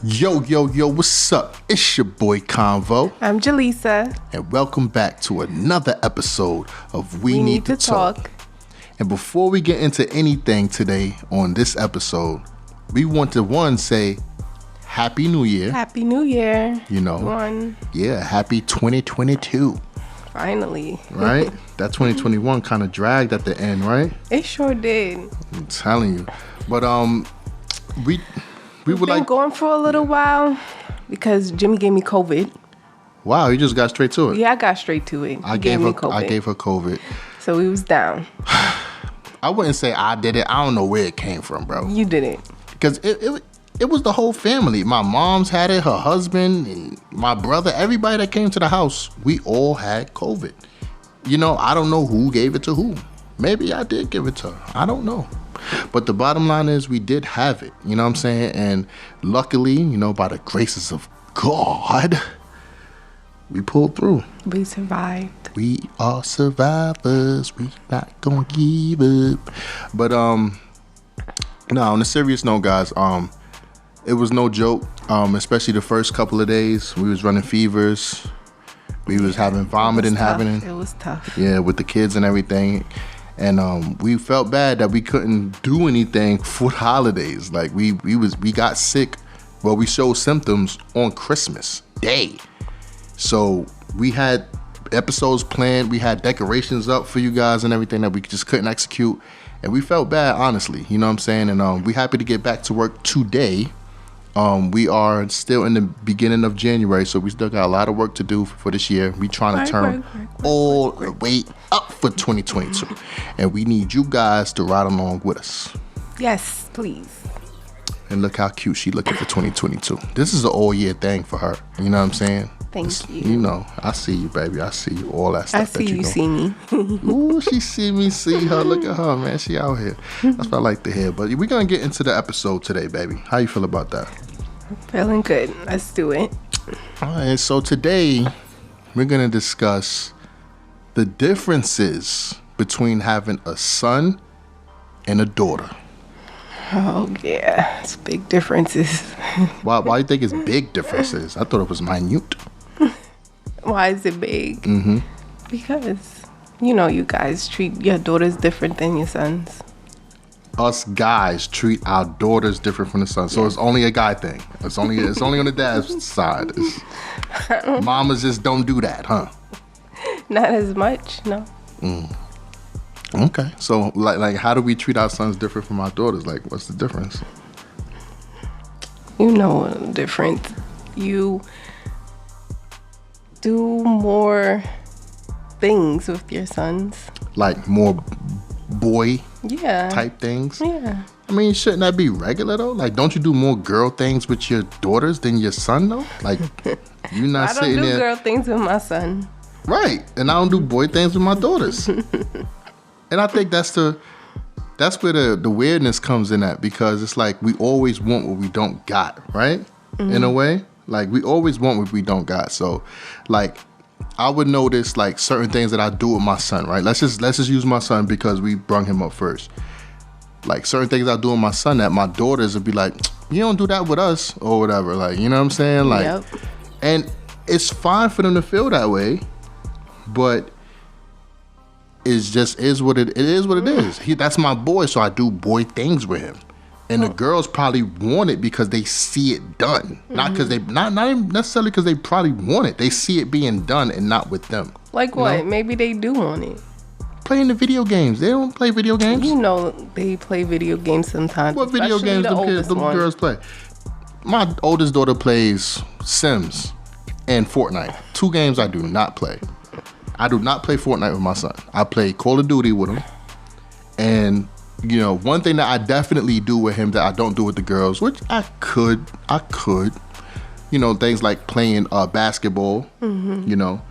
Yo, what's up? It's your boy Convo. I'm Jaleesa. And welcome back to another episode of We Need to Talk. And before we get into anything today on this episode, we want to say Happy New Year. Happy New Year. You know, yeah, happy 2022. Finally. Right? That 2021 kind of dragged at the end, right? It sure did. I'm telling you. But We've been going for a little while because Jimmy gave me COVID. Wow, you just got straight to it. Yeah, I got straight to it. I gave her COVID. So we was down. I wouldn't say I did it. I don't know where it came from, bro. You did it. Because it was the whole family. My mom's had it, her husband, and my brother. Everybody that came to the house, we all had COVID. You know, I don't know who gave it to who. Maybe I did give it to her. I don't know. But the bottom line is we did have it, you know what I'm saying? And luckily, you know, by the graces of God, we pulled through. We survived. We are survivors. We not gonna give up. But no, on a serious note, guys, it was no joke. Especially the first couple of days, we was running fevers. We was having vomiting happening. It was tough. Yeah, with the kids and everything. And we felt bad that we couldn't do anything for the holidays. Like we got sick. Well, we showed symptoms on Christmas Day. So we had episodes planned. We had decorations up for you guys and everything that we just couldn't execute. And we felt bad, honestly. You know what I'm saying? And we happy to get back to work today. We are still in the beginning of January, so we still got a lot of work to do for this year. We trying to turn all the way up for 2022. And we need you guys to ride along with us. Yes, please. And look how cute she looking for 2022. This is an all year thing for her. You know what I'm saying? Thank you. You know, I see you, baby. I see you. All that stuff. I see you see me. Ooh, she see me, see her. Look at her, man. She out here. That's what I like to hear. But we're going to get into the episode today, baby. How you feel about that? Feeling good. Let's do it. All right. So today, we're going to discuss the differences between having a son and a daughter. Oh, yeah. It's big differences. Why do you think it's big differences? I thought it was minute. Why is it big? Mm-hmm. Because, you know, you guys treat your daughters different than your sons. Us guys treat our daughters different from the sons. So It's only a guy thing. It's only on the dad's side. Mamas just don't do that, huh? Not as much, no. Okay. So, like, how do we treat our sons different from our daughters? Like, what's the difference? You know, different. You do more things with your sons. Like more boy type things? Yeah. I mean, shouldn't that be regular though? Like, don't you do more girl things with your daughters than your son though? Like, you're not sitting there. I don't do girl things with my son. Right. And I don't do boy things with my daughters. And I think that's where the weirdness comes in at, because it's like we always want what we don't got, right? Mm-hmm. In a way. Like, we always want what we don't got. So, like, I would notice, like, certain things that I do with my son, right? Let's just use my son because we brung him up first. Like, certain things I do with my son that my daughters would be like, you don't do that with us or whatever. Like, you know what I'm saying? Like, yep. And it's fine for them to feel that way, but it just is what it is. That's my boy, so I do boy things with him. And the girls probably want it because they see it done. Mm-hmm. Not because not even necessarily because they probably want it. They see it being done and not with them. Like what? Know? Maybe they do want it. Playing the video games. They don't play video games. You know they play video games sometimes. What video games do girls play? My oldest daughter plays Sims and Fortnite. 2 games I do not play. I do not play Fortnite with my son. I play Call of Duty with him. And you know, one thing that I definitely do with him that I don't do with the girls, which I could, you know, things like playing basketball, you know.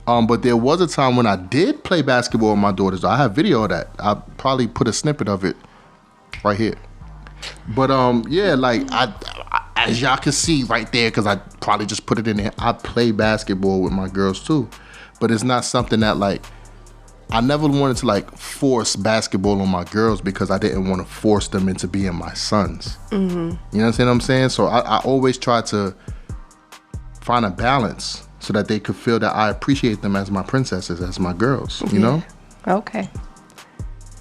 But there was a time when I did play basketball with my daughters. I have video of that. I probably put a snippet of it right here. But yeah, like I as y'all can see right there, because I probably just put it in there, I play basketball with my girls too. But it's not something that like I never wanted to like force basketball on my girls because I didn't want to force them into being my sons. You know what I'm saying? So I always try to find a balance so that they could feel that I appreciate them as my princesses, as my girls, you know? Okay.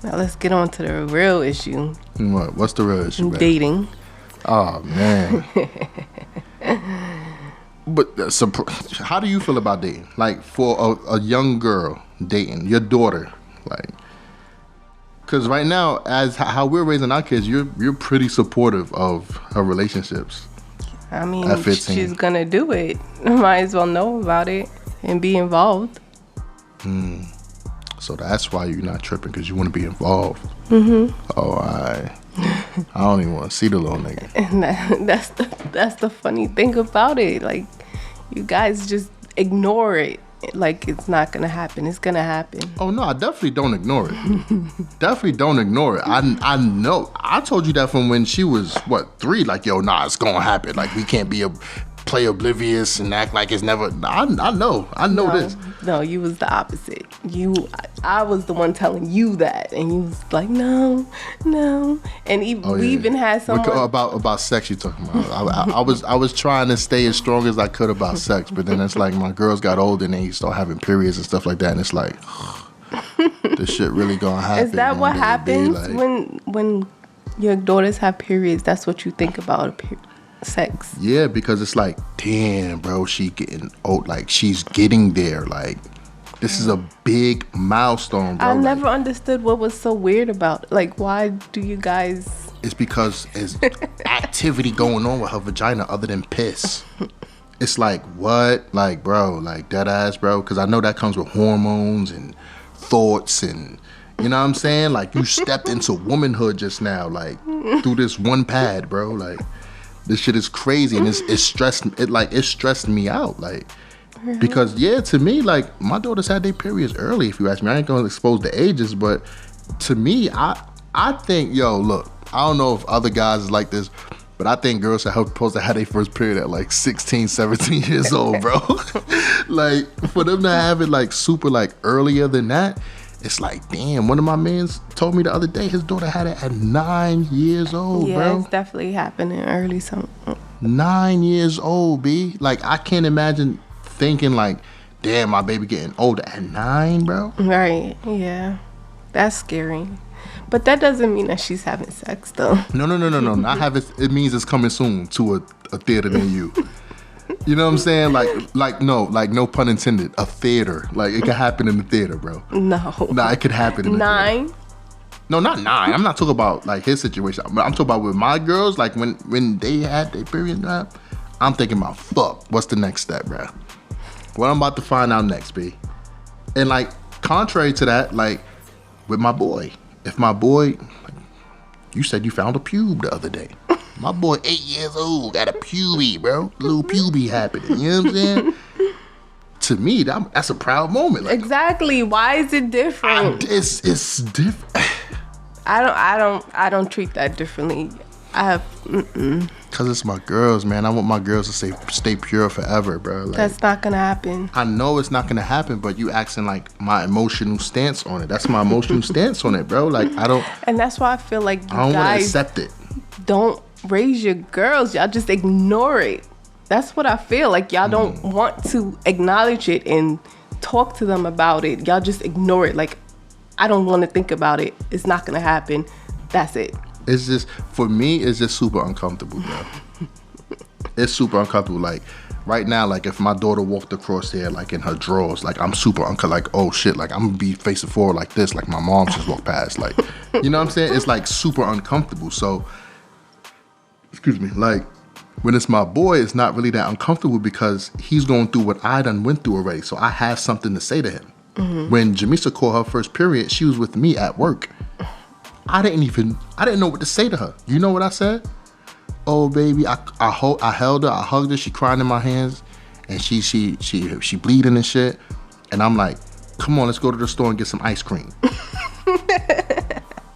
Now let's get on to the real issue. What's the real issue, babe? Dating. Oh, man. But how do you feel about dating? Like, for a young girl dating, your daughter, like, because right now, as how we're raising our kids, you're pretty supportive of her relationships. I mean, she's gonna do it. Might as well know about it and be involved. So that's why you're not tripping, because you want to be involved. Oh, I don't even want to see the little nigga. And that's the funny thing about it. Like, you guys just ignore it. Like, it's not gonna happen. It's gonna happen. Oh no, I definitely don't ignore it. Definitely don't ignore it. I know. I told you that from when she was 3. Like, yo, nah, it's gonna happen. Like, we can't play oblivious and act like it's never. I know this. No, you was the opposite. I was the one telling you that, and you was like, no. And we even had someone about sex. You talking about? I was trying to stay as strong as I could about sex, but then it's like my girls got older and they start having periods and stuff like that, and it's like, this shit really gonna happen. Is that what happens when your daughters have periods? That's what you think about sex? Yeah, because it's like, damn, bro, she getting old. Like, she's getting there. Like, this is a big milestone, bro. I never understood what was so weird about it. Like, why do you guys... It's because there's activity going on with her vagina other than piss. It's like, what? Like, bro, like, dead ass, bro. Because I know that comes with hormones and thoughts and... You know what I'm saying? Like, you stepped into womanhood just now, like, through this one pad, bro. Like, this shit is crazy, and it stressed me out, like, really? Because to me, like, my daughters had their periods early. If you ask me, I ain't gonna expose the ages, but to me, I think, look, I don't know if other guys is like this, but I think girls are supposed to have their first period at like 16, 17 years old, bro. Like, for them to have it like super like earlier than that. It's like, damn, one of my mans told me the other day his daughter had it at 9 years old, bro. Yeah, it's definitely happening early. 9 years old, B. Like, I can't imagine thinking like, damn, my baby getting older at 9, bro. Right, yeah. That's scary. But that doesn't mean that she's having sex, though. No. Not having, it means it's coming soon to a theater near you. You know what I'm saying? Like no pun intended. A theater. Like, it could happen in the theater, bro. No. Nah, it could happen in the 9? theater. No, not 9. I'm not talking about like his situation. I'm talking about with my girls. Like, when they had their period, I'm thinking about, fuck, what's the next step, bro? What I'm about to find out next, B. And like, contrary to that, like with my boy, if my boy, you said you found a pube the other day. My boy, 8 years old, got a pubie, bro. Little pubie happening. You know what I'm saying? To me, that's a proud moment. Like, exactly. Why is it different? It's different. I don't treat that differently. Cause it's my girls, man. I want my girls to stay pure forever, bro. Like, that's not gonna happen. I know it's not gonna happen, but you asking like my emotional stance on it. That's my emotional stance on it, bro. Like, I don't. And that's why I feel like I don't want to accept it. Don't raise your girls. Y'all just ignore it. That's what I feel like. Y'all don't want to acknowledge it and talk to them about it. Y'all just ignore it. Like, I don't want to think about it. It's not gonna happen. That's it. It's just, for me, it's just super uncomfortable, bro. It's super uncomfortable. Like, right now, like, if my daughter walked across here, like, in her drawers, like, I'm super like, oh shit, like, I'm gonna be facing forward like this, like my mom just walked past, like, you know what I'm saying? It's like super uncomfortable. So, excuse me, like, when it's my boy, it's not really that uncomfortable because he's going through what I done went through already. So I have something to say to him. When Jamisa called her first period, she was with me at work. I didn't know what to say to her. You know what I said? Oh, baby, I held her, I hugged her, she crying in my hands, and she bleeding and shit. And I'm like, come on, let's go to the store and get some ice cream.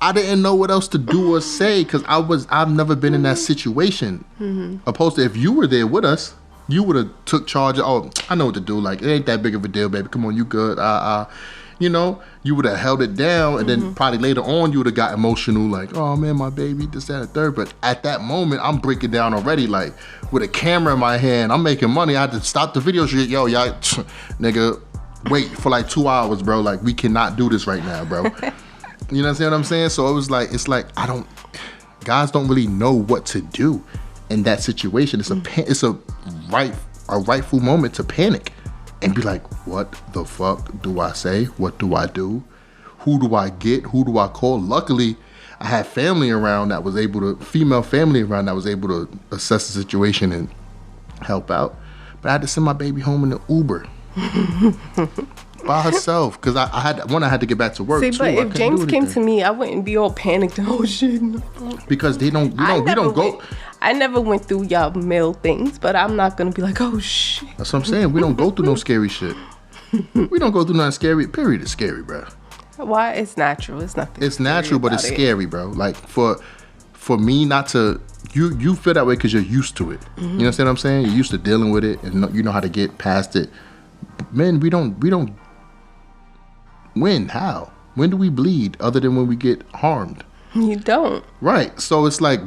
I didn't know what else to do or say because I've never been in that situation. Opposed to if you were there with us, you would have took charge of, oh, I know what to do. Like, it ain't that big of a deal, baby. Come on, you good. you know, you would have held it down, and then probably later on you would have got emotional, like, oh man, my baby, this, that, and the third. But at that moment, I'm breaking down already, like with a camera in my hand. I'm making money. I had to stop the video shit. Yo, y'all, nigga, wait for like 2 hours, bro. Like, we cannot do this right now, bro. You know what I'm saying? So it was like, it's like guys don't really know what to do in that situation. It's a rightful moment to panic and be like, what the fuck do I say? What do I do? Who do I get? Who do I call? Luckily, I had family around that was able to, female family around that was able to assess the situation and help out. But I had to send my baby home in the Uber by herself because I had to get back to work. See, but if James came to me, I wouldn't be all panicked. Oh shit! Because we don't go. I never went through y'all male things, but I'm not gonna be like, oh shit. That's what I'm saying. We don't go through no scary shit. We don't go through nothing scary. Period. It's scary, bro. Why? It's natural. It's nothing. It's natural, but it's scary, bro. Like for me not to. You feel that way because you're used to it. You know what I'm saying? You're used to dealing with it, and you know how to get past it. Men, we don't. When? How? When do we bleed other than when we get harmed? You don't. Right. So it's like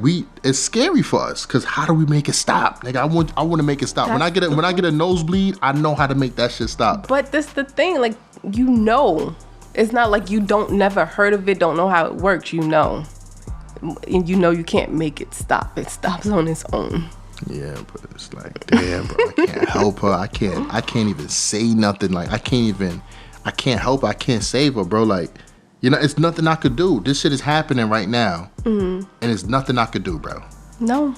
it's scary for us because how do we make it stop? Like I want to make it stop. When I get a nosebleed, I know how to make that shit stop. But that's the thing, like, you know. It's not like you never heard of it, don't know how it works, you know. And you know you can't make it stop. It stops on its own. Yeah, but it's like, damn, bro, I can't help her. I can't even say nothing. Like I can't help her. I can't save her, bro. Like, you know, it's nothing I could do. This shit is happening right now. And it's nothing I could do, bro. No.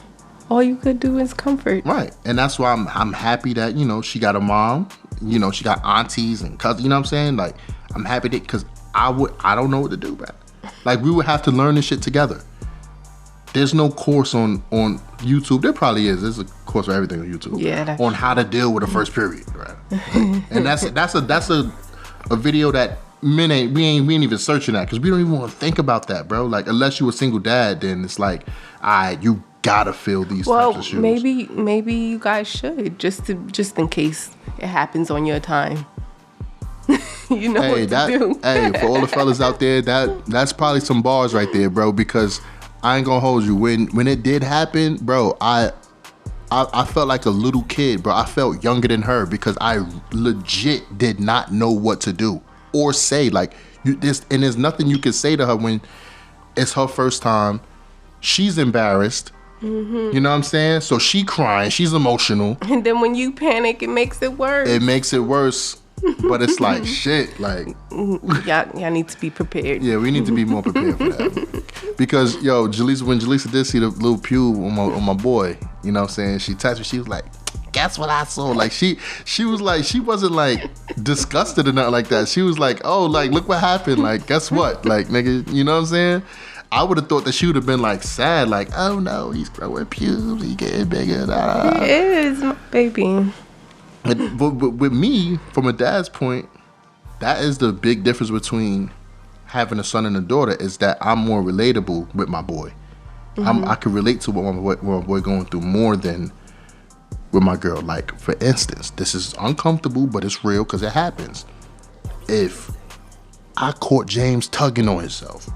All you could do is comfort. Right. And that's why I'm happy that, you know, she got a mom. You know, she got aunties and cousins. You know what I'm saying? Like, I'm happy that, because I don't know what to do, bro. Like, we would have to learn this shit together. There's no course on YouTube. There probably is. There's a course for everything on YouTube. Yeah. On how to deal with a first period, right? And that's a video that men we ain't even searching at because we don't even want to think about that, bro. Like, unless you a single dad, then it's like, you gotta feel these types of shoes. Maybe you guys should just in case it happens on your time. You know what to do. Hey, for all the fellas out there, that's probably some bars right there, bro. Because I ain't gonna hold you. When it did happen, bro, I felt like a little kid, bro. I felt younger than her because I legit did not know what to do or say. Like, there's nothing you can say to her when it's her first time. She's embarrassed. You know what I'm saying? So she crying. She's emotional. And then when you panic, it makes it worse. It makes it worse. But it's like, shit, like... Y'all need to be prepared. Yeah, we need to be more prepared for that. Because, yo, when Jaleesa did see the little pube on my boy, you know what I'm saying? She texted me, she was like, guess what I saw? Like, she was like, she wasn't like disgusted or nothing like that. She was like, oh, like, look what happened. Like, guess what? Like, nigga, you know what I'm saying? I would have thought that she would have been like sad, like, oh no, he's growing pubes, he's getting bigger. He is, my baby. But with me, from a dad's point, that is the big difference between having a son and a daughter, is that I'm more relatable with my boy. I can relate to what my boy going through more than with my girl. Like, for instance, this is uncomfortable, but it's real because it happens. If I caught James tugging on himself,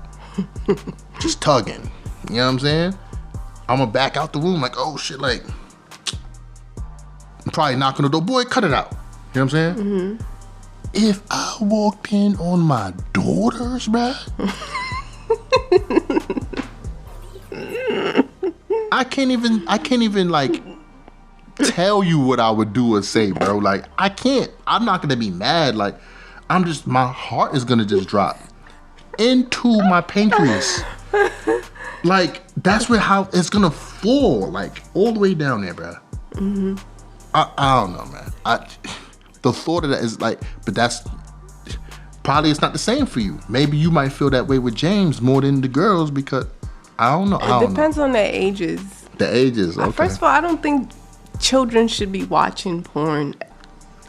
just tugging, you know what I'm saying? I'm gonna back out the room like, oh shit, like, probably knock on the door, boy, cut it out. You know what I'm saying? If I walked in on my daughters, bruh, I can't even like tell you what I would do or say, bro. Like, I can't. I'm not gonna be mad. Like, my heart is gonna just drop into my pancreas. Like, that's how it's gonna fall, like, all the way down there, bro. I don't know, man. The thought of that is like, but that's probably, it's not the same for you. Maybe you might feel that way with James more than the girls because I don't know. It depends on their ages. The ages, okay. First of all, I don't think children should be watching porn.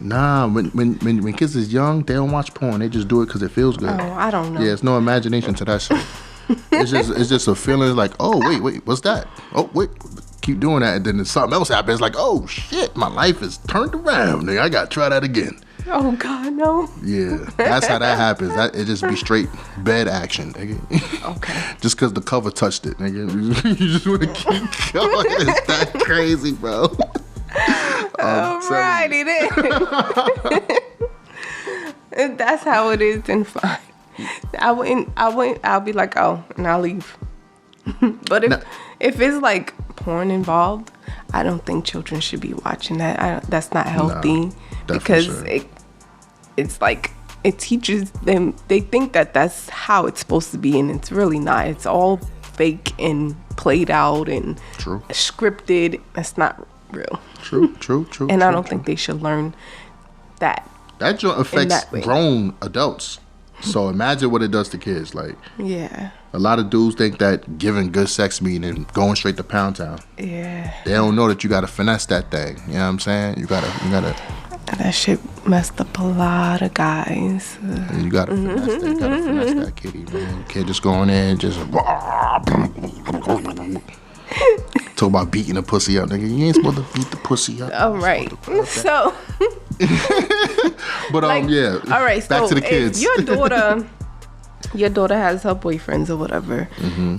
Nah, when kids is young, they don't watch porn. They just do it because it feels good. Oh, I don't know. Yeah, it's no imagination to that shit. It's just a feeling like, oh wait, what's that? Oh wait, keep doing that, and then something else happens. Like, oh shit, my life is turned around. Nigga, I gotta try that again. Oh God, no. Yeah, that's how that happens. It just be straight bed action, nigga. Okay. Just because the cover touched it, nigga. You just want to keep going. It's that crazy, bro. Alrighty then. If that's how it is, then fine. I'll be like, oh, and I'll leave. But if it's like porn involved, I don't think children should be watching that. That's not healthy, because it's like it teaches them. They think that that's how it's supposed to be, and it's really not. It's all fake and played out and scripted. That's not real. True. And I don't think they should learn that. That joint affects grown adults. So imagine what it does to kids. Like, yeah, a lot of dudes think that giving good sex meaning going straight to Pound Town. Yeah, they don't know that you gotta finesse that thing. You know what I'm saying? You gotta. That shit messed up a lot of guys. You gotta finesse that kitty, man. You can't just go in there and just talk about beating the pussy up, nigga. You ain't supposed to beat the pussy up. All right, so. But yeah. All right. Back so to the kids. If your daughter has her boyfriends or whatever,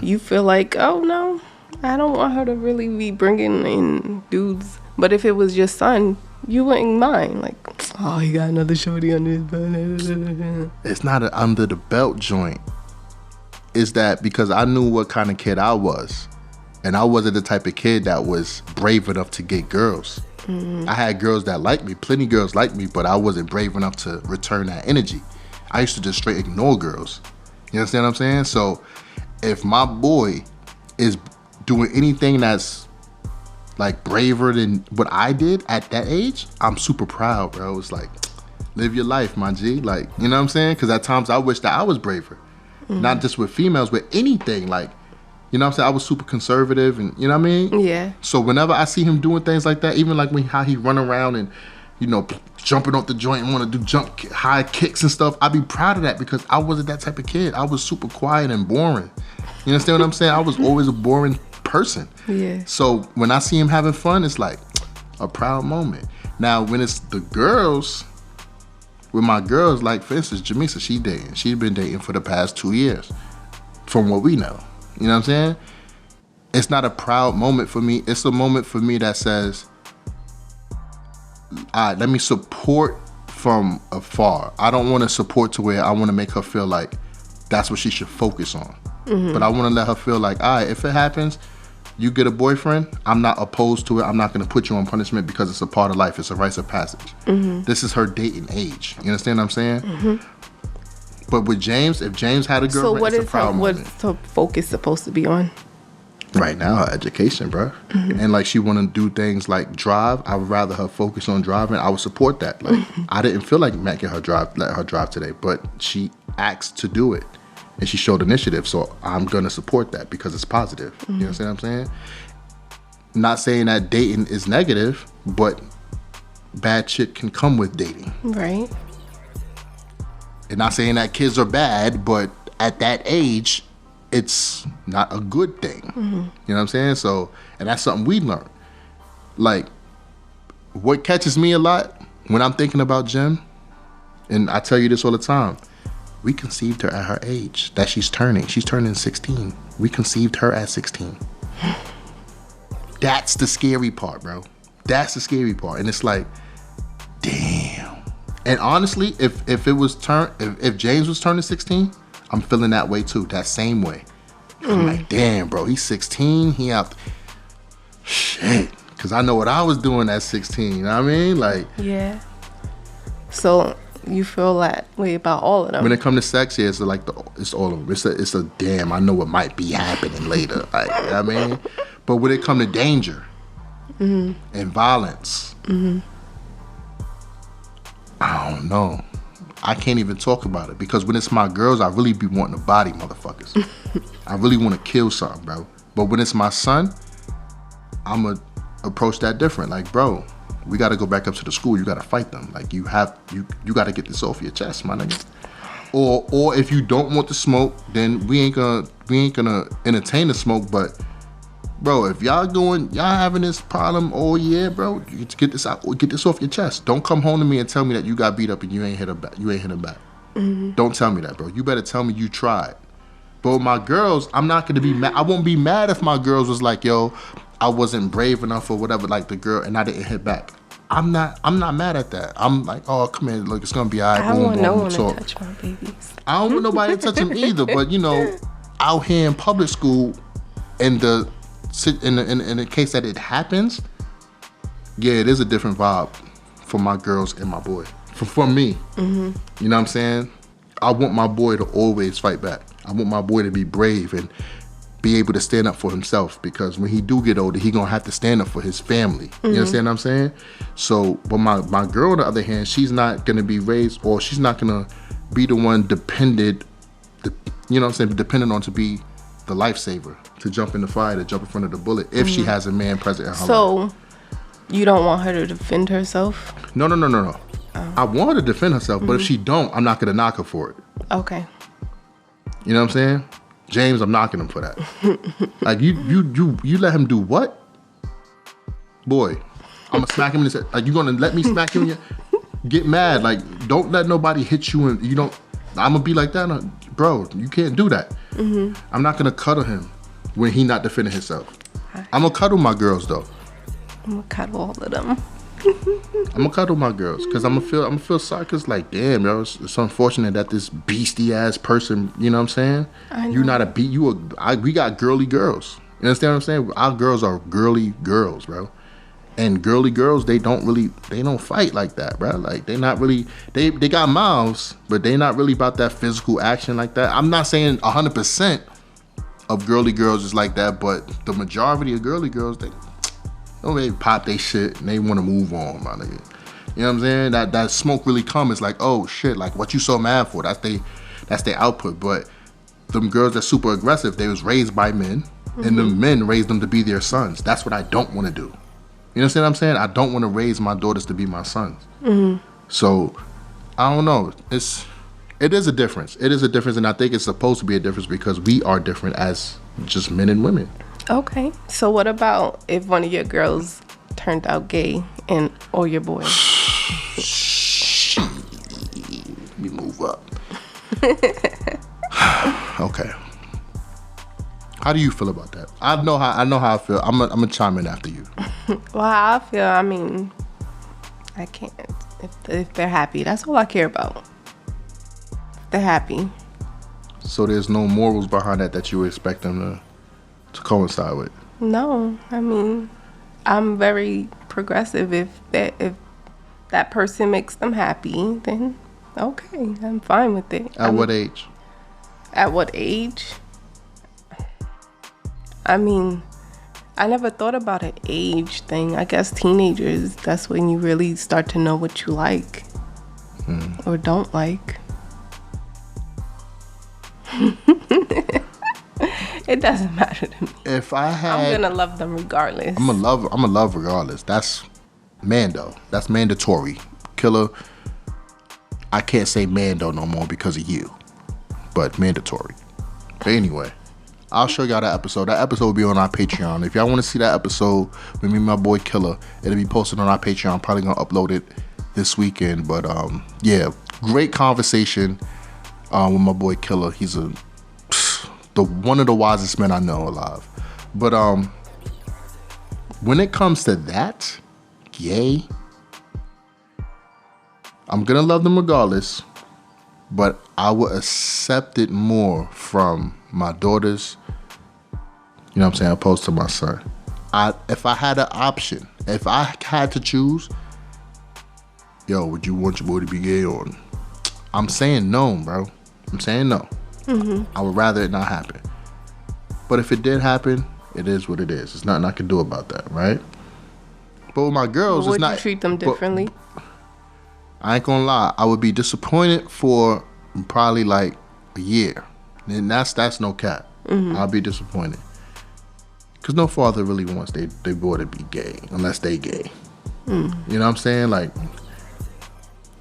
you feel like, oh no, I don't want her to really be bringing in dudes. But if it was your son, you wouldn't mind. Like, oh, he got another shorty on his belt. It's not an under the belt joint. It's that because I knew what kind of kid I was, and I wasn't the type of kid that was brave enough to get girls. I had girls that liked me, plenty of girls liked me, but I wasn't brave enough to return that energy. I used to just straight ignore girls. You understand what I'm saying? So if my boy is doing anything that's like braver than what I did at that age, I'm super proud, bro. It's like, live your life, my G. Like, you know what I'm saying? Because at times I wish that I was braver. Not just with females, with anything. Like, you know what I'm saying? I was super conservative, and you know what I mean? Yeah. So whenever I see him doing things like that, even like how he run around and, you know, jumping off the joint and want to do high kicks and stuff, I'd be proud of that because I wasn't that type of kid. I was super quiet and boring. You understand what I'm saying? I was always a boring person. Yeah. So when I see him having fun, it's like a proud moment. Now, when it's the girls, with my girls, like for instance, Jamisa, she's been dating for the past 2 years, from what we know. You know what I'm saying? It's not a proud moment for me. It's a moment for me that says, all right, let me support from afar. I don't want to support to where I want to make her feel like that's what she should focus on. But I want to let her feel like, all right, if it happens, you get a boyfriend, I'm not opposed to it. I'm not going to put you on punishment because it's a part of life. It's a rite of passage. This is her dating age. You understand what I'm saying? But with James, if James had a girlfriend, it's a proud moment. What's her focus supposed to be on? Right now, her education, bro. And like she want to do things like drive. I would rather her focus on driving. I would support that. Like I didn't feel like let her drive today, but she asked to do it, and she showed initiative. So I'm gonna support that because it's positive. You understand what I'm saying? Not saying that dating is negative, but bad shit can come with dating. Right. And not saying that kids are bad, but at that age, it's not a good thing. You know what I'm saying? So, and that's something we learned. Like, what catches me a lot when I'm thinking about Jem, and I tell you this all the time, we conceived her at her age that she's turning. She's turning 16. We conceived her at 16. That's the scary part, bro. That's the scary part. And it's like, damn. And honestly, if James was turning 16, I'm feeling that way too, that same way. I'm like, damn, bro, he's 16, he out. Shit, because I know what I was doing at 16, you know what I mean? Like, yeah. So you feel that way about all of them? When it comes to sex, yeah, it's like it's all of them. It's a damn, I know what might be happening later, like, you know what I mean? But when it comes to danger and violence, I don't know. I can't even talk about it because when it's my girls, I really be wanting to body motherfuckers. I really want to kill something, bro. But when it's my son, I'm going to approach that different. Like, bro, we got to go back up to the school. You got to fight them. Like, you got to get this off your chest, my nigga. Or if you don't want the smoke, then we ain't gonna entertain the smoke, but Bro, if y'all having this problem all year, bro, you get this out, get this off your chest. Don't come home to me and tell me that you got beat up and you ain't hit her back. Mm-hmm. Don't tell me that, bro. You better tell me you tried. But with my girls, I'm not gonna be mad. I won't be mad if my girls was like, yo, I wasn't brave enough or whatever, like the girl, and I didn't hit back. I'm not mad at that. I'm like, oh, come here, look, it's gonna be all right. I don't want no one to touch my babies. I don't want nobody to touch them either. But you know, out here in public school, in the case that it happens, yeah, it is a different vibe for my girls and my boy. For me, mm-hmm. You know what I'm saying? I want my boy to always fight back. I want my boy to be brave and be able to stand up for himself, because when he do get older, he gonna have to stand up for his family. Mm-hmm. You understand what I'm saying? So, but my girl, on the other hand, she's not gonna be raised, or she's not gonna be the one dependent on to be the lifesaver, to jump in the fire, to jump in front of the bullet, if she has a man present in her life. So, you don't want her to defend herself? No. Oh. I want her to defend herself, but if she don't, I'm not gonna knock her for it. Okay. You know what I'm saying? James, I'm knocking him for that. Like, you let him do what? Boy, I'm gonna smack him in his head. Like, you gonna let me smack him in your... Get mad. Like, don't let nobody hit you, and you don't... I'm gonna be like that. Bro, you can't do that. Mm-hmm. I'm not gonna cuddle him when he not defending himself. I'm gonna cuddle my girls, though. I'm gonna cuddle all of them. I'm gonna cuddle my girls, because I'm gonna feel sorry, because like, damn, yo, it's unfortunate that this beastie ass person, you know what I'm saying? You're not a beat. We got girly girls. You understand what I'm saying? Our girls are girly girls, bro. And girly girls, they don't fight like that, bro. Like, they not really, they got mouths, but they not really about that physical action like that. I'm not saying 100% of girly girls is like that, but the majority of girly girls, they pop they shit and they want to move on, my nigga. You know what I'm saying? That smoke really come. It's like, oh shit, like, what you so mad for? That's their output. But them girls that's super aggressive, they was raised by men, mm-hmm. and the men raised them to be their sons. That's what I don't want to do. You understand what I'm saying? I don't want to raise my daughters to be my sons. Mm-hmm. So, I don't know. It is a difference. It is a difference, and I think it's supposed to be a difference, because we are different as just men and women. Okay. So what about if one of your girls turned out gay or your boy? Let me move up. Okay. How do you feel about that? I know how I feel. I'm gonna chime in after you. Well, how I feel, I mean, I can't. If they're happy, that's all I care about. If they're happy. So there's no morals behind that you expect them to coincide with? No, I mean, I'm very progressive. If that person makes them happy, then okay, I'm fine with it. At what age? At what age? I mean, I never thought about an age thing. I guess teenagers, that's when you really start to know what you like or don't like. It doesn't matter to me. If I had, I'm gonna love them regardless. I'm gonna love regardless. That's Mando. That's mandatory. Killer. I can't say Mando no more because of you, but mandatory. But anyway, I'll show y'all that episode. That episode will be on our Patreon. If y'all want to see that episode with me and my boy Killer, it'll be posted on our Patreon. I'm probably gonna upload it this weekend. But yeah, great conversation with my boy Killer. He's one of the wisest men I know alive. But when it comes to that, yay, I'm gonna love them regardless, but I would accept it more from my daughters, you know what I'm saying, opposed to my son. If I had an option, if I had to choose, yo, would you want your boy to be gay or? I'm saying no, bro. I'm saying no. Mm-hmm. I would rather it not happen. But if it did happen, it is what it is. There's nothing I can do about that, right? But with my girls, would it's not. Would you treat them differently? I ain't gonna lie. I would be disappointed for probably like a year. And that's no cap. Mm-hmm. I'll be disappointed. Because no father really wants their boy to be gay unless they gay. Mm. You know what I'm saying? Like,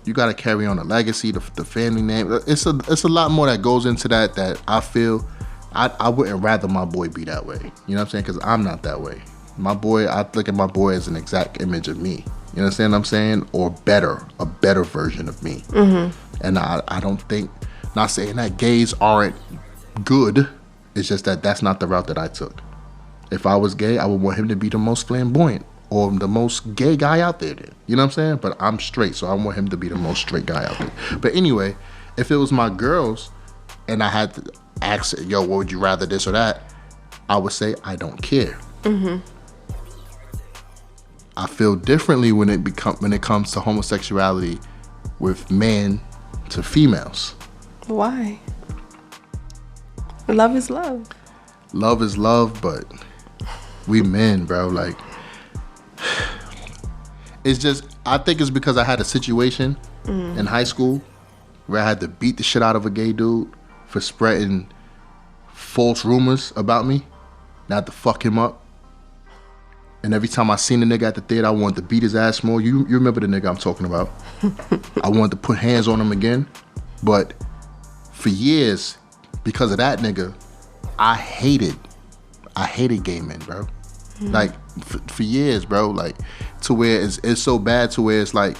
you got to carry on the legacy, the family name. It's a lot more that goes into that I feel I wouldn't rather my boy be that way. You know what I'm saying? Because I'm not that way. My boy, I look at my boy as an exact image of me. You understand what I'm saying? Or better, a better version of me. And I don't think, not saying that gays aren't good. It's just that that's not the route that I took. If I was gay, I would want him to be the most flamboyant or the most gay guy out there. You know what I'm saying? But I'm straight, so I want him to be the most straight guy out there. But anyway, if it was my girls and I had to ask, yo, what would you rather, this or that? I would say, I don't care. I feel differently when it comes to homosexuality with men to females. Why? Love is love. Love is love, but we men, bro, like, it's just, I think it's because I had a situation in high school where I had to beat the shit out of a gay dude for spreading false rumors about me. And I had to fuck him up. And every time I seen the nigga at the theater, I wanted to beat his ass more. You remember the nigga I'm talking about. I wanted to put hands on him again. But for years, because of that nigga, I hated gay men, bro. Like, for years, bro. Like, to where it's so bad to where it's like,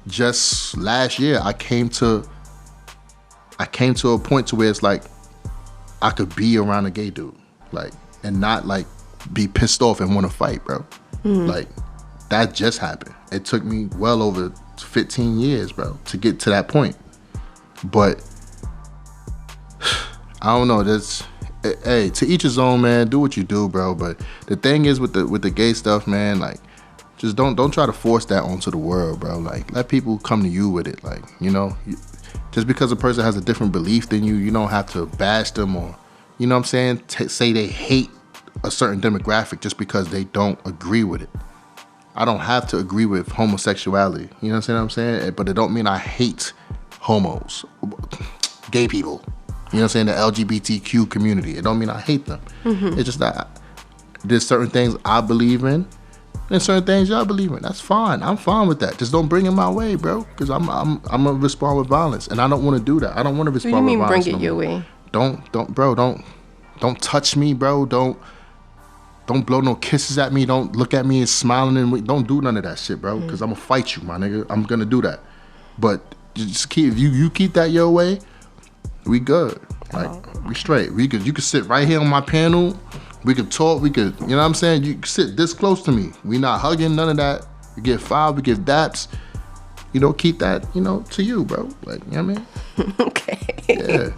just last year, I came to a point to where it's like, I could be around a gay dude. Like, and not, like, be pissed off and want to fight, bro. Like, that just happened. It took me well over 15 years, bro, to get to that point. But I don't know. Hey, to each his own, man. Do what you do, bro. But the thing is with the gay stuff, man, like, just don't try to force that onto the world, bro. Like, let people come to you with it. Like, you know, just because a person has a different belief than you, you don't have to bash them or, you know what I'm saying, say they hate a certain demographic just because they don't agree with it. I don't have to agree with homosexuality. You know what I'm saying? But it don't mean I hate homos, gay people. You know what I'm saying? The LGBTQ community. It don't mean I hate them. It's just that there's certain things I believe in and certain things y'all believe in. That's fine. I'm fine with that. Just don't bring it my way, bro. Because I'm gonna respond with violence, and I don't want to do that. I don't want to respond with violence. What do you mean bring it your way? Don't touch me, bro. Don't blow no kisses at me. Don't look at me and smiling and don't do none of that shit, bro. Because I'm gonna fight you, my nigga. I'm gonna do that. But just keep you keep that your way. We good. Like, we straight. You could sit right here on my panel. We could talk. We could, you know what I'm saying? You could sit this close to me. We not hugging, none of that. We get five, we give daps. You know, keep that, you know, to you, bro. Like, you know what I mean? Okay. Yeah.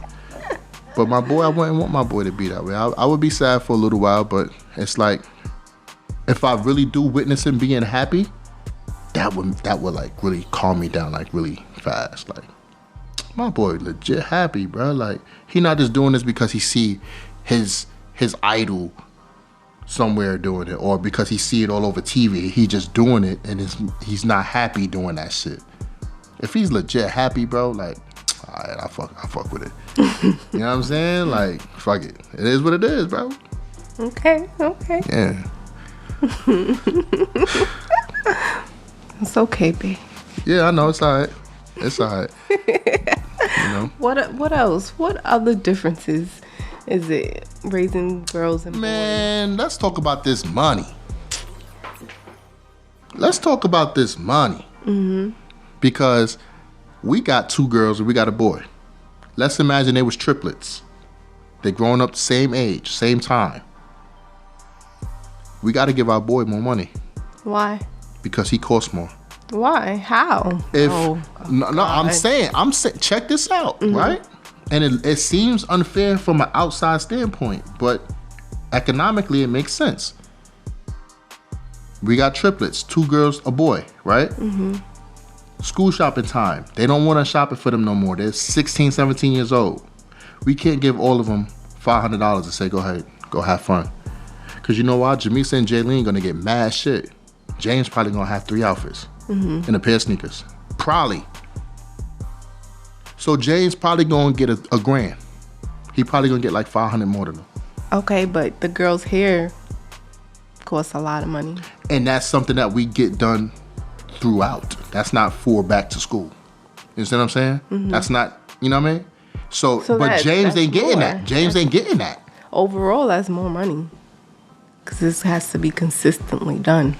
But my boy, I wouldn't want my boy to be that way. I would be sad for a little while, but it's like, if I really do witness him being happy, that would like really calm me down like really fast. Like, my boy legit happy, bro. Like, he not just doing this because he see his idol somewhere doing it, or because he see it all over TV. He just doing it, and he's not happy doing that shit. If he's legit happy, bro, like, all right, I fuck with it. You know what I'm saying? Like, fuck it. It is what it is, bro. Okay. Yeah. It's okay, babe. Yeah, I know. It's all right. It's all right. You know? What else? What other differences is it raising girls and boys? Man, let's talk about this money. Let's talk about this money. Because we got 2 girls and we got a boy. Let's imagine they was triplets. They growing up the same age, same time. We got to give our boy more money. Why? Because he costs more. Why? How? I'm saying, check this out, right? And it seems unfair from an outside standpoint, but economically it makes sense. We got triplets, 2 girls, a boy, right? School shopping time. They don't want us shopping for them no more. They're 16, 17 years old. We can't give all of them $500 and say, go ahead, go have fun. Because you know why? Jamisa and Jaylene going to get mad shit. James probably going to have 3 outfits and a pair of sneakers. Probably. So James probably going to get a $1,000. He probably going to get like 500 more than them. Okay, but the girl's hair costs a lot of money. And that's something that we get done throughout. That's not for back to school. You see what I'm saying? That's not, you know what I mean? So but James ain't getting that. James ain't getting that. overall, that's more money. Because this has to be consistently done.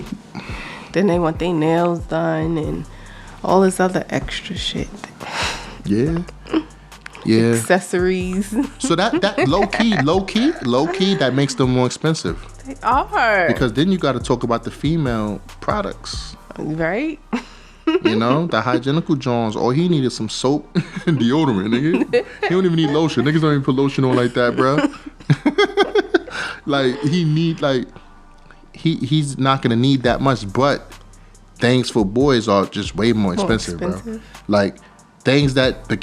Then they want their nails done and all this other extra shit. Yeah. Yeah. Accessories. So that low key, that makes them more expensive. They are. Because then you got to talk about the female products. Right? You know, the hygienical Johns, all he needed some soap and deodorant, nigga. He don't even need lotion. Niggas don't even put lotion on like that, bro. Like, he's not going to need that much, but things for boys are just way more expensive, bro. Like, things that the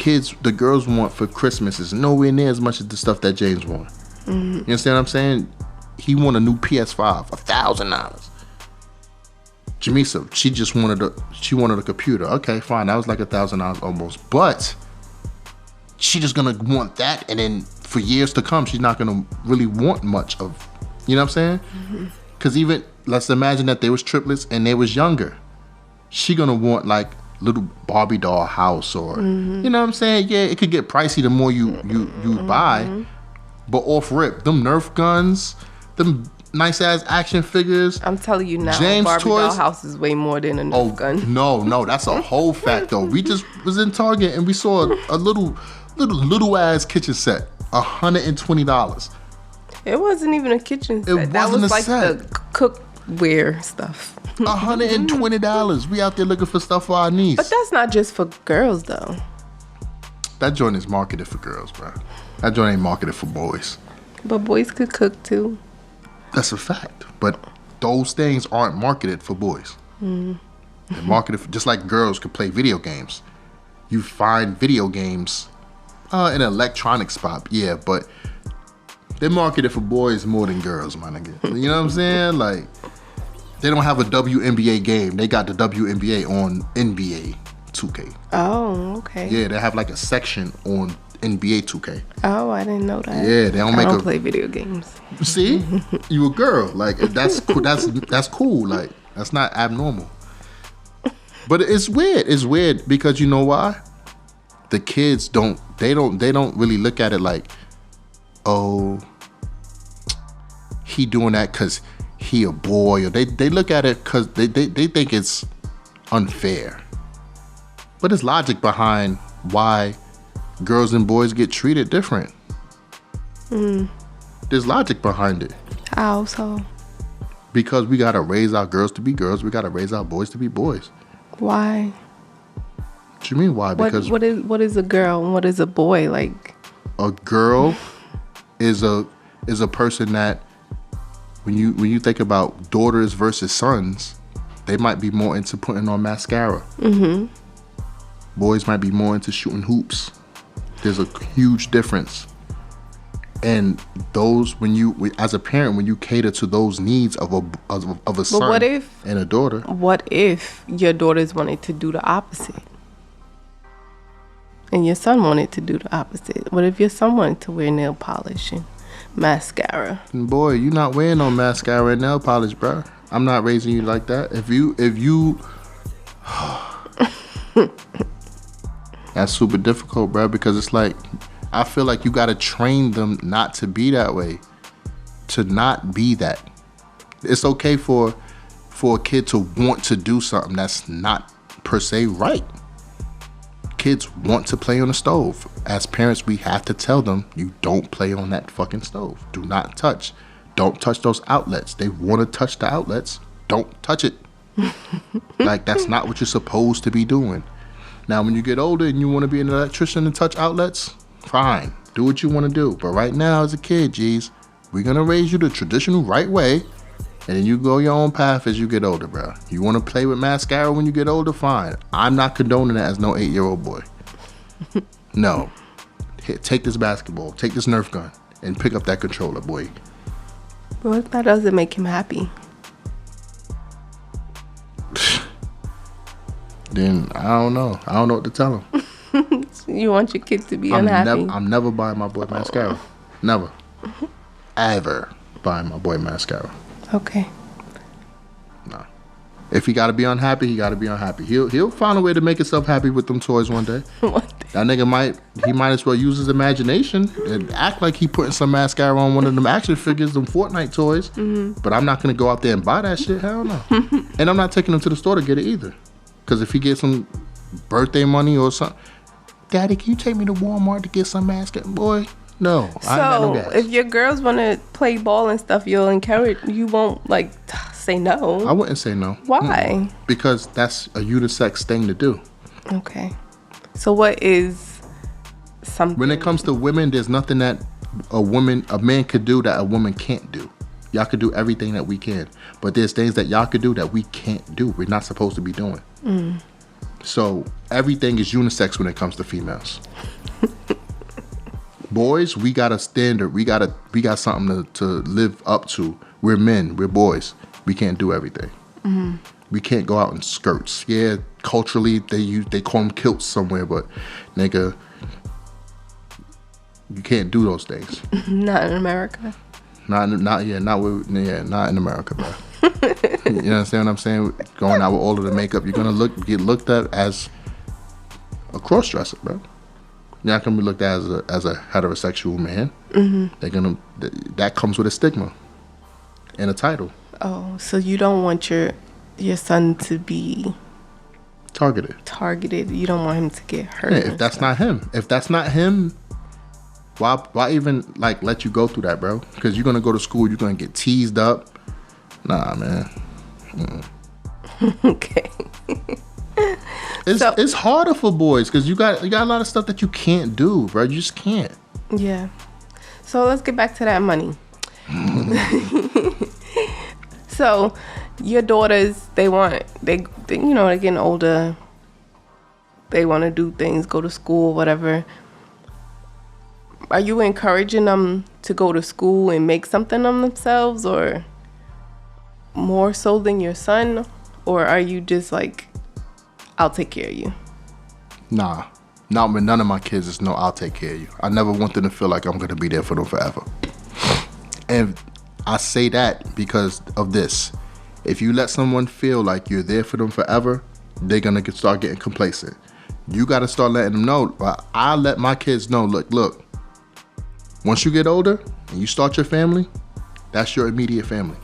girls want for Christmas is nowhere near as much as the stuff that James want. You understand what I'm saying? He want a new PS5, $1,000. Jamisa, she wanted a computer. Okay, fine. That was like $1,000 almost. But she just gonna want that, and then for years to come, she's not gonna really want much of. You know what I'm saying? Because even let's imagine that they was triplets and they was younger. She gonna want like little Barbie doll house or you know what I'm saying? Yeah, it could get pricey the more you buy. But off rip, them Nerf guns, them nice ass action figures. I'm telling you now, James Barbie toys, doll house is way more than a Nerf gun. No, that's a whole fact though. We just was in Target and we saw a little ass kitchen set, $120. It wasn't even a kitchen set. It that wasn't was a like set. the cookware stuff. $120. We out there looking for stuff for our niece. But that's not just for girls though. That joint is marketed for girls, bro. That joint ain't marketed for boys. But boys could cook too. That's a fact. But those things aren't marketed for boys. They're marketed for, just like girls could play video games. You find video games in an electronic spot, yeah, but they're marketed for boys more than girls, my nigga. You know what I'm saying? Like, they don't have a WNBA game. They got the WNBA on NBA 2K. Oh, okay. Yeah, they have like a section on NBA 2K. Oh, I didn't know that. Yeah, they don't make I don't play video games. See? You a girl. Like, that's cool. That's cool. Like, that's not abnormal. But it's weird. It's weird because you know why? The kids don't really look at it like, oh, he doing that because he a boy, or they look at it because they think it's unfair. But there's logic behind why girls and boys get treated different. There's logic behind it. How so? Because we gotta raise our girls to be girls, we gotta raise our boys to be boys. Why? What you mean why? Because what is a girl and what is a boy? Like, a girl is a person that when you think about daughters versus sons, they might be more into putting on mascara. Boys might be more into shooting hoops. There's a huge difference. And those, as a parent, when you cater to those needs of a son and a daughter. What if your daughters wanted to do the opposite? And your son wanted to do the opposite? What if your son wanted to wear nail polish and mascara? And boy, you're not wearing no mascara and nail polish, bro. I'm not raising you like that. If you that's super difficult, bro, because it's like, I feel like you gotta train them not to be that way, to not be that. It's okay for a kid to want to do something that's not per se right. Kids want to play on the stove. As parents, we have to tell them, you don't play on that fucking stove. Do not touch. Don't touch those outlets. They want to touch the outlets. Don't touch it. Like, that's not what you're supposed to be doing. Now, when you get older and you want to be an electrician and touch outlets, fine. Do what you want to do. But right now, as a kid, geez, we're going to raise you the traditional right way. And then you go your own path as you get older, bro. You want to play with mascara when you get older? Fine. I'm not condoning that as no 8-year-old boy. No. Here, take this basketball. Take this Nerf gun. And pick up that controller, boy. But what if that doesn't make him happy? Then I don't know. I don't know what to tell him. You want your kid to be unhappy? I'm never buying my boy mascara. Never. Ever buying my boy mascara. Okay. Nah. If he gotta be unhappy, he gotta be unhappy. He'll find a way to make himself happy with them toys one day. One day. That nigga might as well use his imagination and act like he putting some mascara on one of them action figures, them Fortnite toys. Mm-hmm. But I'm not gonna go out there and buy that shit. Hell no. And I'm not taking him to the store to get it either. Because if he gets some birthday money or something, Daddy, can you take me to Walmart to get some mascara? Boy, no. So I ain't got no gas. If your girls want to play ball and stuff, you'll encourage. You won't like say no. I wouldn't say no. Why? Mm-mm. Because that's a unisex thing to do. Okay. So what is something? When it comes to women, there's nothing that a man could do that a woman can't do. Y'all could do everything that we can, but there's things that y'all could do that we can't do. We're not supposed to be doing. Mm. So everything is unisex when it comes to females. Boys, we got a standard. We got something to live up to. We're men. We're boys. We can't do everything. Mm-hmm. We can't go out in skirts. Yeah, culturally they call them kilts somewhere, but nigga, you can't do those things. Not in America. Not in America, bro. You understand what I'm saying? Going out with all of the makeup, you're gonna get looked at as a cross-dresser, bro. You're not gonna be looked at as a heterosexual man. Mm-hmm. That comes with a stigma and a title. Oh, so you don't want your son to be targeted. You don't want him to get hurt. Yeah, if that's not him, why even like let you go through that, bro? Because you're gonna go to school, you're gonna get teased up. Nah, man. Okay. It's harder for boys because you got a lot of stuff that you can't do, bro. You just can't. Yeah. So let's get back to that money. So your daughters, they they're getting older. They want to do things, go to school, whatever. Are you encouraging them to go to school and make something of themselves, or more so than your son? Or are you just like, I'll take care of you? Nah, not with none of my kids. It's no, I'll take care of you. I never want them to feel like I'm going to be there for them forever. And I say that because of this. If you let someone feel like you're there for them forever, they're going to start getting complacent. You got to start letting them know. I let my kids know, look, once you get older and you start your family, that's your immediate family.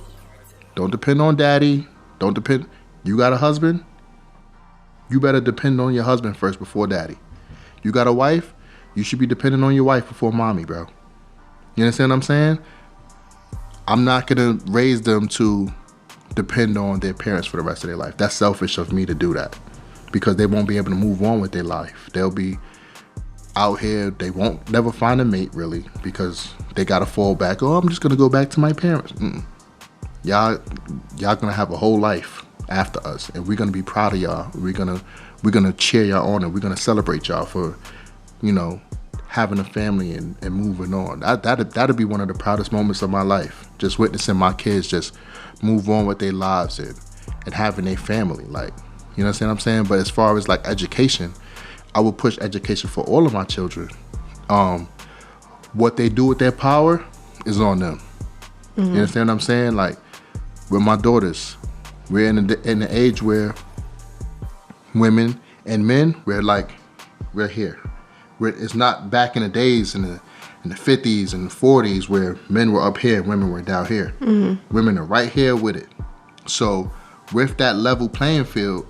Don't depend on daddy. You got a husband? You better depend on your husband first before daddy. You got a wife? You should be dependent on your wife before mommy, bro. You understand what I'm saying? I'm not going to raise them to depend on their parents for the rest of their life. That's selfish of me to do that because they won't be able to move on with their life. They'll be out here. They won't never find a mate, really, because they got to fall back. Oh, I'm just going to go back to my parents. Y'all going to have a whole life after us, and we're going to be proud of y'all. We're going to cheer y'all on, and we're going to celebrate y'all for, having a family and moving on. That'd be one of the proudest moments of my life. Just witnessing my kids just move on with their lives and having a family. Like, you know what I'm saying? But as far as like education, I would push education for all of my children. What they do with their power is on them. Mm-hmm. You understand what I'm saying? Like with my daughters, we're in the age where women and men, we're here. It's not back in the days in the 50s and the 40s where men were up here and women were down here. Mm-hmm. Women are right here with it. So with that level playing field,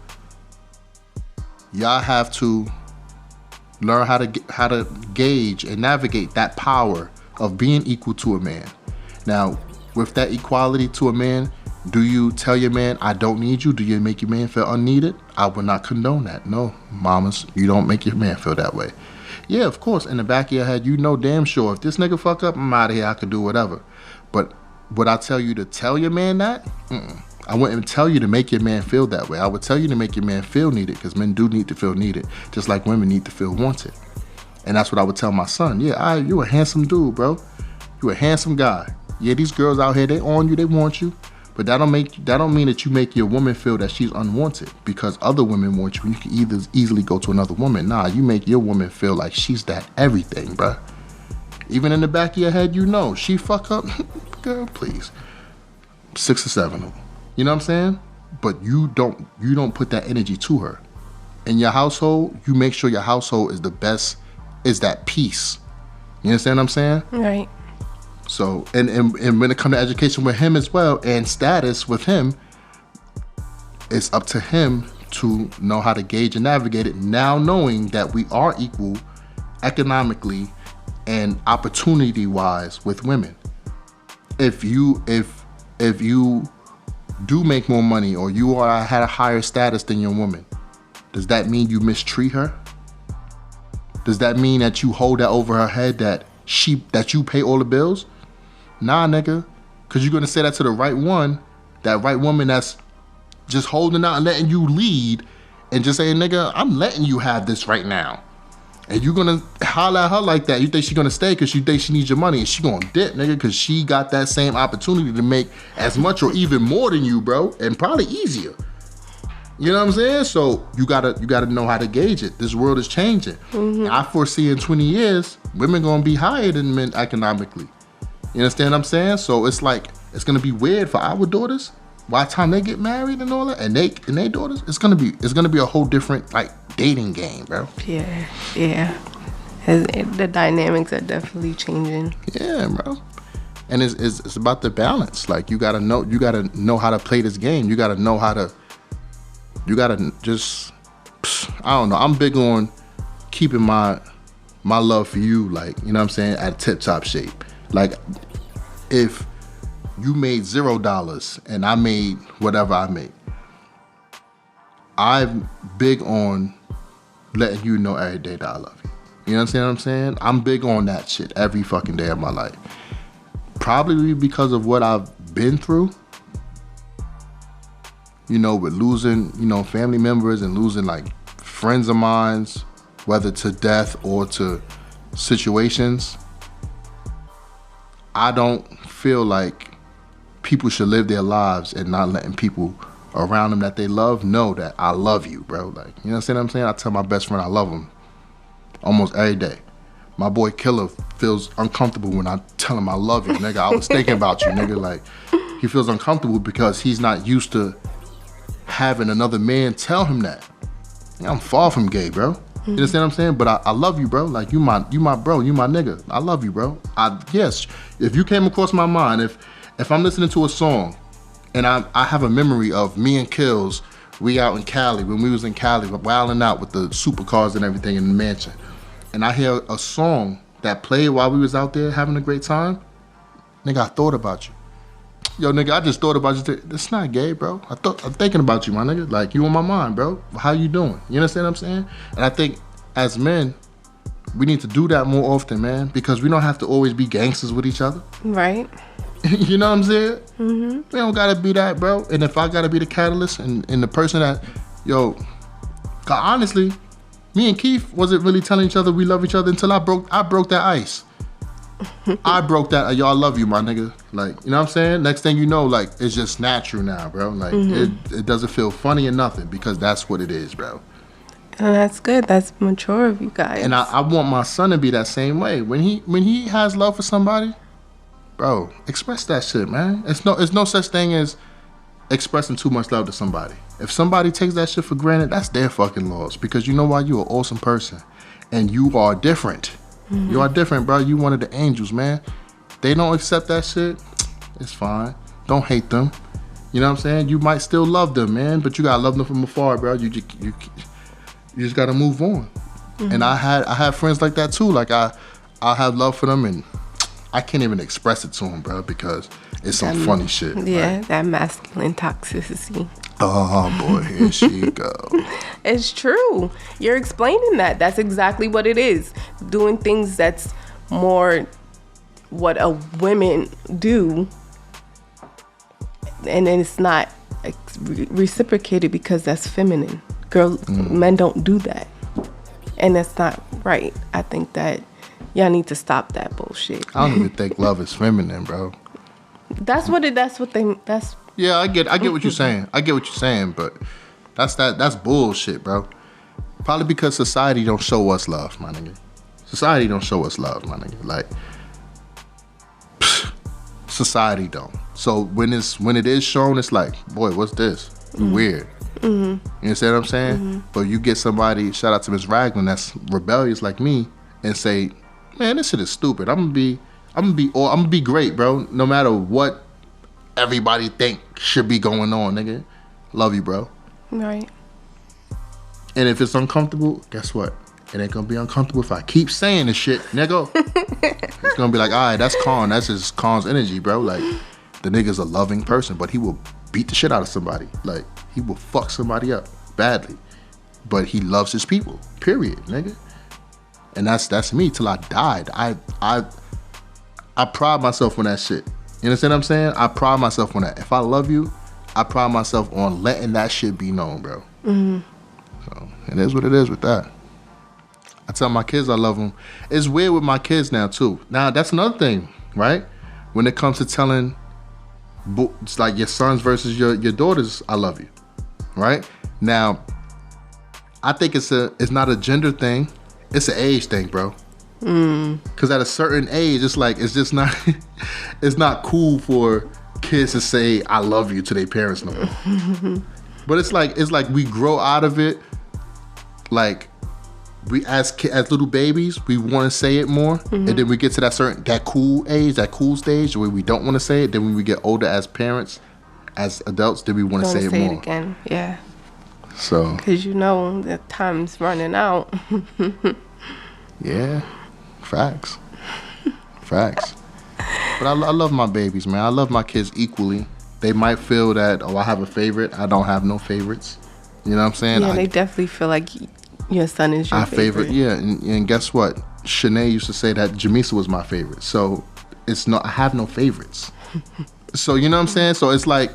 y'all have to learn how to gauge and navigate that power of being equal to a man. Now, with that equality to a man, do you tell your man, I don't need you? Do you make your man feel unneeded? I would not condone that. No, mamas, you don't make your man feel that way. Yeah, of course, in the back of your head, you know damn sure if this nigga fuck up, I'm out of here, I could do whatever. But would I tell you to tell your man that? I wouldn't even tell you to make your man feel that way. I would tell you to make your man feel needed, because men do need to feel needed, just like women need to feel wanted. And that's what I would tell my son. Yeah, you a handsome dude, bro. You a handsome guy. Yeah, these girls out here, they on you, they want you. But that don't mean that you make your woman feel that she's unwanted because other women want you and you can easily go to another woman. Nah, you make your woman feel like she's that everything, bruh. Even in the back of your head, she fuck up. Girl, please. 6 or 7 of them. You know what I'm saying? But you don't put that energy to her. in your household, you make sure your household is the best, is that peace. You understand what I'm saying? Right. So, and when it comes to education with him as well, and status with him, it's up to him to know how to gauge and navigate it, now knowing that we are equal economically and opportunity-wise with women. If you do make more money, or you had a higher status than your woman, does that mean you mistreat her? Does that mean that you hold that over her head, that you pay all the bills? Nah, nigga. Because you're going to say that to the right one, that right woman that's just holding out and letting you lead, and just saying, nigga, I'm letting you have this right now. And you're going to holler at her like that. You think she's going to stay because you think she needs your money, and she going to dip, nigga, because she got that same opportunity to make as much or even more than you, bro, and probably easier. You know what I'm saying? So you gotta know how to gauge it. This world is changing. Mm-hmm. I foresee in 20 years, women gonna be higher than men economically. You understand what I'm saying? So it's like, it's gonna be weird for our daughters. By the time they get married and all that, and they daughters, it's gonna be a whole different like dating game, bro. Yeah. The dynamics are definitely changing. Yeah, bro. And it's about the balance. Like you gotta know how to play this game. You gotta know how to. You gotta just, I don't know. I'm big on keeping my love for you, like, you know what I'm saying, at tip-top shape. Like, if you made $0 and I made whatever I make, I'm big on letting you know every day that I love you. You know what I'm saying? I'm big on that shit every fucking day of my life. Probably because of what I've been through. You know, with losing, you know, family members and losing like friends of mine, whether to death or to situations, I don't feel like people should live their lives and not letting people around them that they love know that I love you, bro. Like, you know what I'm saying? I tell my best friend I love him almost every day. My boy Killer feels uncomfortable when I tell him I love you, nigga. I was thinking about you, nigga. Like, he feels uncomfortable because he's not used to having another man tell him that. I'm far from gay, bro. You understand what I'm saying? But I love you, bro. Like, you my bro, you my nigga. I love you, bro. Yes, if you came across my mind, if I'm listening to a song and I have a memory of me and Kills, we out in Cali, when we was in Cali, wilding out with the supercars and everything in the mansion, and I hear a song that played while we was out there having a great time, nigga, I thought about you. Yo, nigga, I just thought about you. It's not gay, bro. I'm thinking about you, my nigga. Like, you on my mind, bro. How you doing? You understand what I'm saying? And I think as men, we need to do that more often, man, because we don't have to always be gangsters with each other. Right. You know what I'm saying? Mm-hmm. We don't gotta be that, bro. And if I gotta be the catalyst and the person that, yo, cause honestly, me and Keith wasn't really telling each other we love each other until I broke that ice. I broke that. Yo, I love you, my nigga. Like, you know what I'm saying? Next thing you know, like, it's just natural now, bro. Like, it doesn't feel funny or nothing, because that's what it is, bro. And that's good. That's mature of you guys. And I want my son to be that same way. When he has love for somebody, bro, express that shit, man. It's no such thing as expressing too much love to somebody. If somebody takes that shit for granted, that's their fucking loss. Because you know why? You're an awesome person. And you are different. Mm-hmm. You are different, bro. You one of the angels, man. They don't accept that shit, it's fine. Don't hate them. You know what I'm saying? You might still love them, man, but you gotta love them from afar, bro. You just gotta move on. Mm-hmm. And I had friends like that too. Like I have love for them, and I can't even express it to them, bro, because it's some funny shit. Yeah, right? That masculine toxicity. Oh boy, here she go. It's true. You're explaining that. That's exactly what it is. Doing things that's more what a women do, and then it's not reciprocated because that's feminine. Men don't do that, and that's not right. I think that y'all need to stop that bullshit. I don't even think love is feminine, bro. Yeah, I get what you're saying. I get what you're saying, but that's bullshit, bro. Probably because society don't show us love, my nigga. Society don't show us love, my nigga. Like, society don't. So when it is shown, it's like, boy, what's this? Weird. You understand what I'm saying? But you get somebody, shout out to Miss Raglan, that's rebellious like me, and say, man, this shit is stupid. I'm gonna be great, bro. No matter what everybody think should be going on, nigga. Love you, bro. Right. And if it's uncomfortable, guess what? It ain't gonna be uncomfortable if I keep saying this shit, nigga. It's gonna be like, all right, that's Khan. That's just Khan's energy, bro. Like, the nigga's a loving person, but he will beat the shit out of somebody. Like, he will fuck somebody up badly. But he loves his people, period, nigga. And that's me till I died. I pride myself on that shit. You understand what I'm saying? I pride myself on that. If I love you, I pride myself on letting that shit be known, bro. So, it is what it is with that. I tell my kids I love them. It's weird with my kids now, too. Now, that's another thing, right? When it comes to telling, it's like your sons versus your daughters, I love you, right? Now, I think it's not a gender thing. It's an age thing, bro. Because at a certain age, it's just not, it's not cool for kids to say I love you to their parents no more. But it's like we grow out of it. Like, we as little babies, we want to say it more, and then we get to that cool age, that cool stage where we don't want to say it. Then when we get older as parents, as adults, then we want to say it more. It again, yeah. So, because the time's running out. Yeah, facts. But I love my babies, man. I love my kids equally. They might feel that, oh, I have a favorite. I don't have no favorites. You know what I'm saying? Yeah, they definitely feel like your son is your favorite. Yeah, and guess what? Shanae used to say that Jamisa was my favorite. So I have no favorites. So you know what I'm saying? So it's like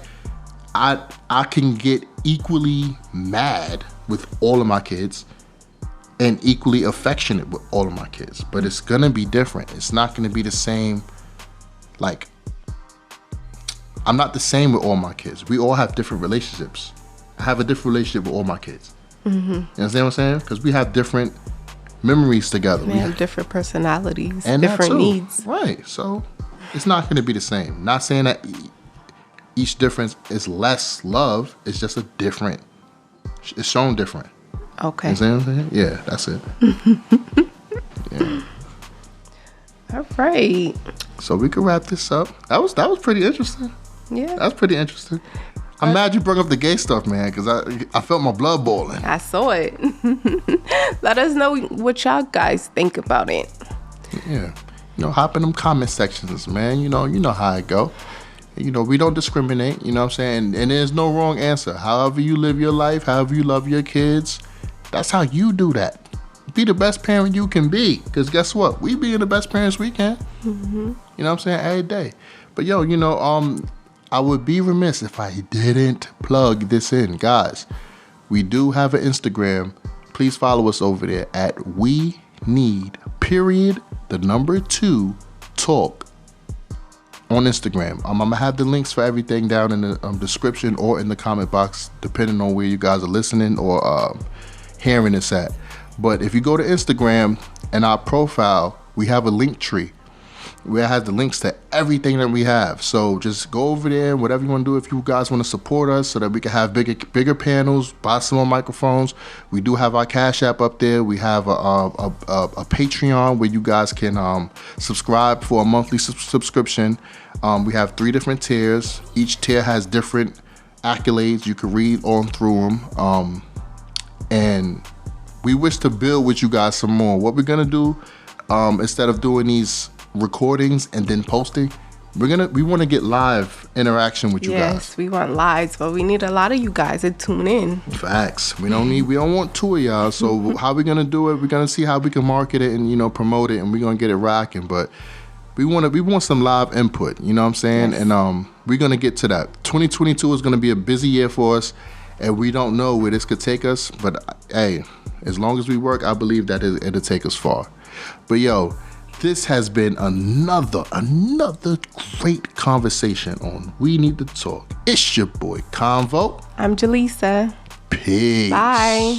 I can get equally mad with all of my kids and equally affectionate with all of my kids. But it's gonna be different. It's not gonna be the same. Like, I'm not the same with all my kids. We all have different relationships. I have a different relationship with all my kids. You understand what I'm saying? Because we have different memories together. We have different personalities, and different needs. Right. So it's not going to be the same. Not saying that each difference is less love. It's just it's shown different. Okay. You know what I'm saying? Yeah, that's it. Yeah. All right. So we can wrap this up. That was pretty interesting. Yeah. That's pretty interesting. I'm mad you brought up the gay stuff, man, because I felt my blood boiling. I saw it. Let us know what y'all guys think about it. Yeah. Hop in them comment sections, man. You know how it go. We don't discriminate, you know what I'm saying? And there's no wrong answer. However you live your life, however you love your kids, that's how you do that. Be the best parent you can be. Because guess what? We being the best parents we can. You know what I'm saying? Every day. But I would be remiss if I didn't plug this in. Guys, we do have an Instagram. Please follow us over there at WeNeed_2Talk on Instagram. I'm going to have the links for everything down in the description or in the comment box, depending on where you guys are listening or hearing this at. But if you go to Instagram and our profile, we have a LinkTree where it has the links to everything that we have. So just go over there, whatever you want to do. If you guys want to support us so that we can have bigger panels, buy some more microphones. We do have our Cash App up there. We have a Patreon where you guys can subscribe for a monthly subscription. We have 3 different tiers. Each tier has different accolades. You can read on through them. And we wish to build with you guys some more. What we're going to do, instead of doing these recordings and then posting, we want to get live interaction with you guys. Yes, we want lives, but we need a lot of you guys to tune in. Facts. We don't want 2 of y'all. So how we gonna do it? We're gonna see how we can market it and promote it, and we're gonna get it rocking. But we want some live input. You know what I'm saying? Yes. And we're gonna get to that. 2022 is gonna be a busy year for us, and we don't know where this could take us. But hey, as long as we work, I believe that it'll take us far. But this has been another great conversation on We Need to Talk. It's your boy Convo. I'm Jaleesa. Peace. Bye.